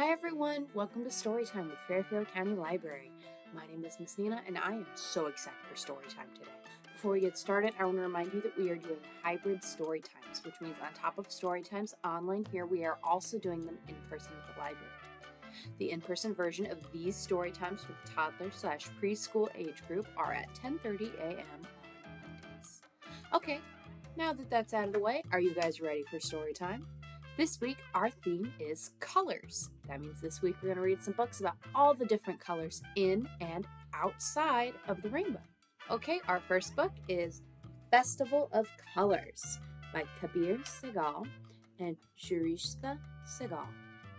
Hi everyone, welcome to Storytime with Fairfield County Library. My name is Miss Nina and I am so excited for Storytime today. Before we get started, I want to remind you that we are doing hybrid Storytimes, which means on top of Storytimes online here, we are also doing them in person at the library. The in-person version of these Storytimes for the toddler/preschool age group are at 10:30 a.m. on Mondays. Okay, now that that's out of the way, are you guys ready for Storytime? This week, our theme is colors. That means this week we're going to read some books about all the different colors in and outside of the rainbow. Okay, our first book is Festival of Colors by Kabir Sehgal and Surishtha Sehgal,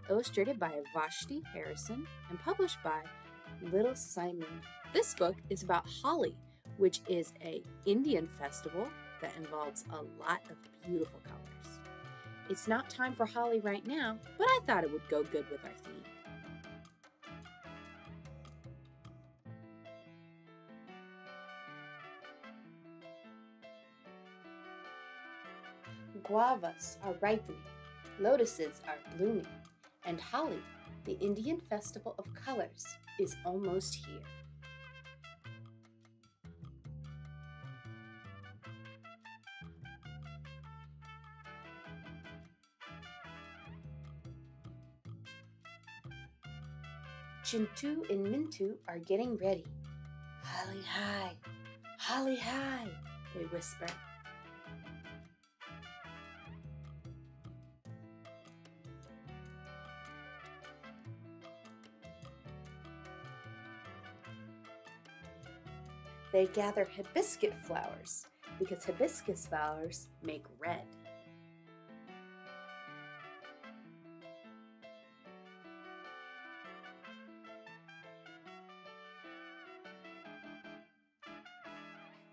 illustrated by Vashti Harrison and published by Little Simon. This book is about Holi, which is an Indian festival that involves a lot of beautiful colors. It's not time for Holi right now, but I thought it would go good with our theme. Guavas are ripening, lotuses are blooming, and Holi, the Indian festival of colors, is almost here. Chintu and Mintu are getting ready. Holi hi, Holi hi, they whisper. They gather hibiscus flowers because hibiscus flowers make red.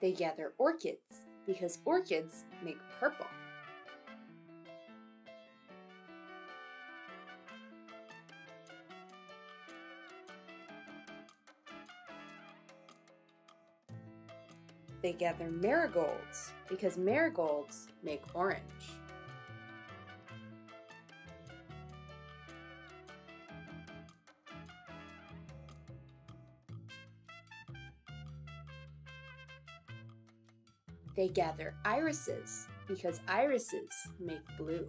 They gather orchids because orchids make purple. They gather marigolds because marigolds make orange. They gather irises because irises make blue.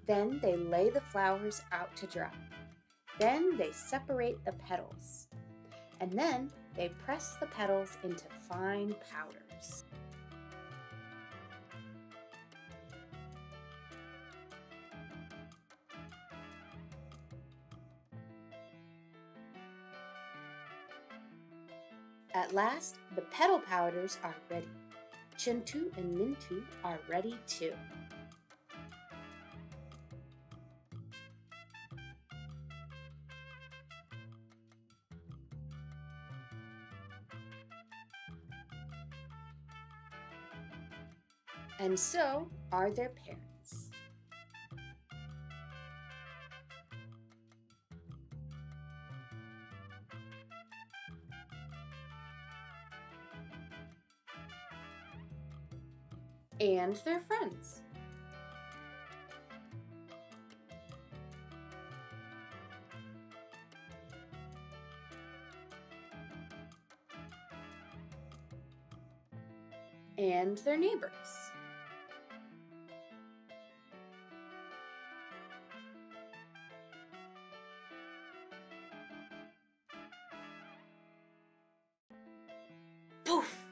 Then they lay the flowers out to dry. Then they separate the petals. And then they press the petals into fine powders. At last, the petal powders are ready. Chintu and Mintu are ready too. And so are their parents. And their friends. And their neighbors. Poof!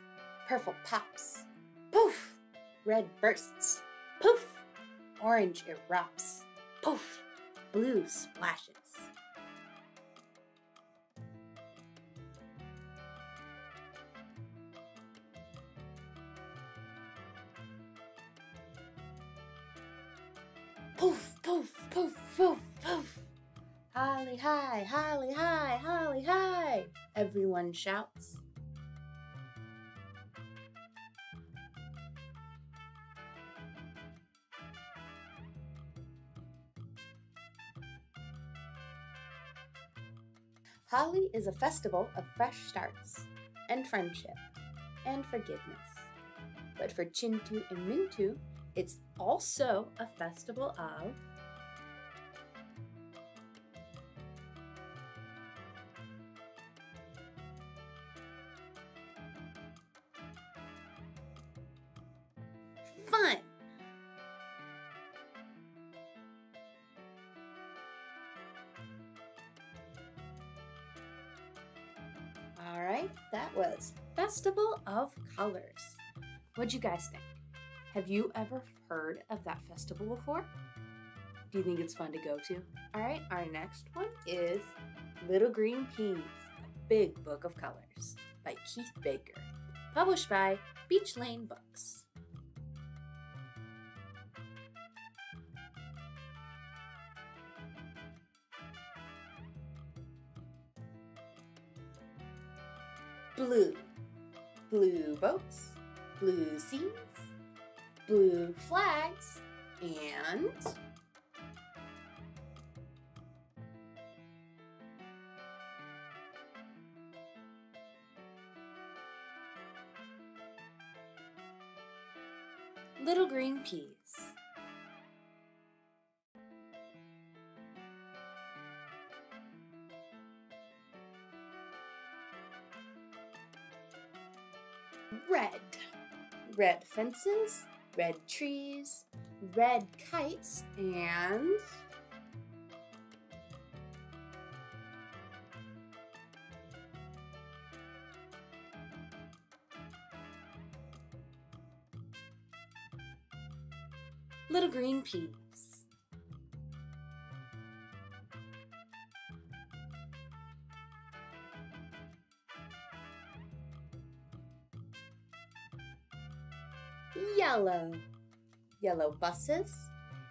Purple pops. Poof! Red bursts. Poof! Orange erupts. Poof! Blue splashes. Poof! Poof! Poof! Poof! Poof! Holi hi! Holi hi! Holi hi! Everyone shouts. Holly is a festival of fresh starts and friendship and forgiveness. But for Chintu and Mintu, it's also a festival of fun. All right, that was Festival of Colors. What'd you guys think? Have you ever heard of that festival before? Do you think it's fun to go to? All right, our next one is Little Green Peas, A Big Book of Colors by Keith Baker, published by Beach Lane Books. Blue, blue boats, blue seas, blue flags, and little green peas. Red. Red fences, red trees, red kites, and little green peas. Yellow. Yellow buses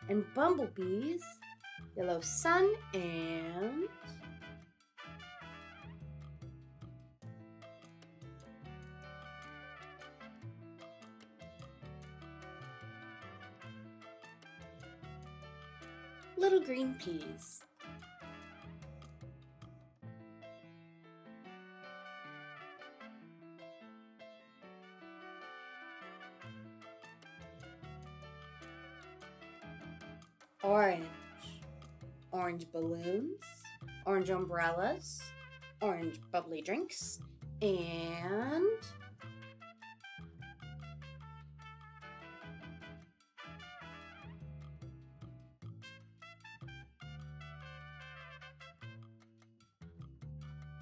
and bumblebees, yellow sun and little green peas. Orange. Orange balloons, orange umbrellas, orange bubbly drinks, and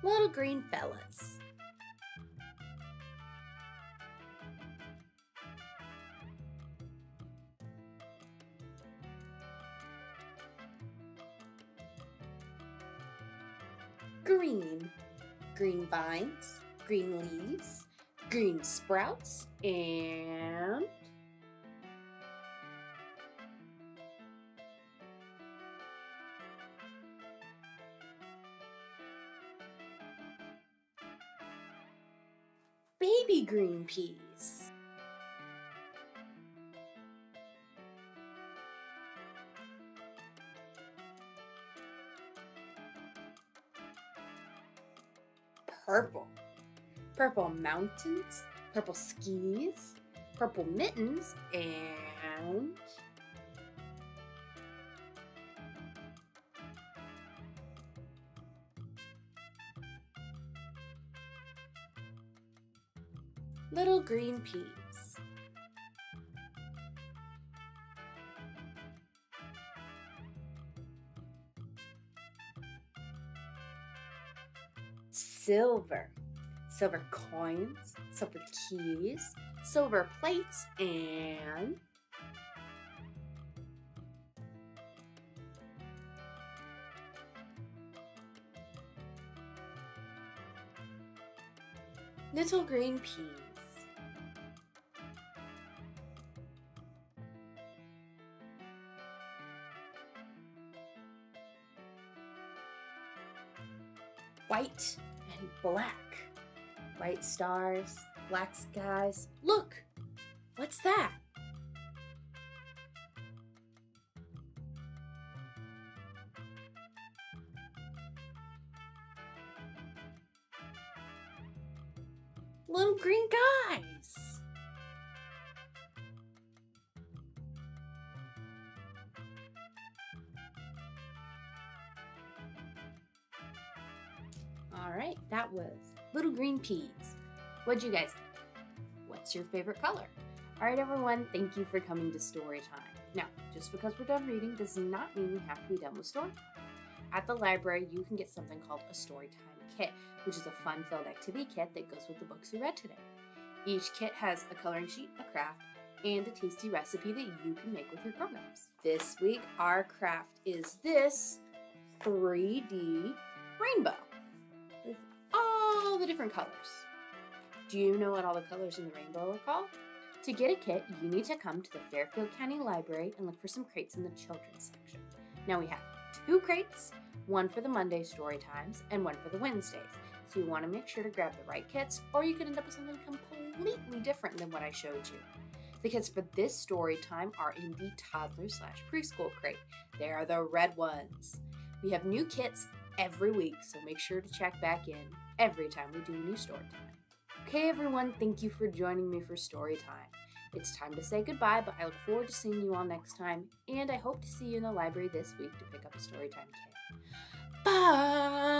little green fellas. Green. Green vines, green leaves, green sprouts, and baby green peas. Purple. Purple mountains, purple skis, purple mittens, and little green peas. Silver. Silver coins, silver keys, silver plates, and little green peas. White and black. White stars, black skies. Look! What's that? little green guys. All right, that was little green peas. What'd you guys think? What's your favorite color? All right, everyone, thank you for coming to story time. Now, just because we're done reading does not mean we have to be done with story time. At the library, you can get something called a Storytime kit, which is a fun-filled activity kit that goes with the books we read today. Each kit has a coloring sheet, a craft, and a tasty recipe that you can make with your grown-ups. This week, our craft is this 3D rainbow with all the different colors. Do you know what all the colors in the rainbow are called? To get a kit, you need to come to the Fairfield County Library and look for some crates in the children's section. Now we have 2 crates, one for the Monday story times and one for the Wednesdays. So you want to make sure to grab the right kits, or you could end up with something completely different than what I showed you. The kits for this story time are in the Toddler/Preschool crate. They are the red ones. We have new kits every week, so make sure to check back in every time we do a new story time. Okay, everyone, thank you for joining me for story time. It's time to say goodbye, but I look forward to seeing you all next time, and I hope to see you in the library this week to pick up a Storytime kit. Bye!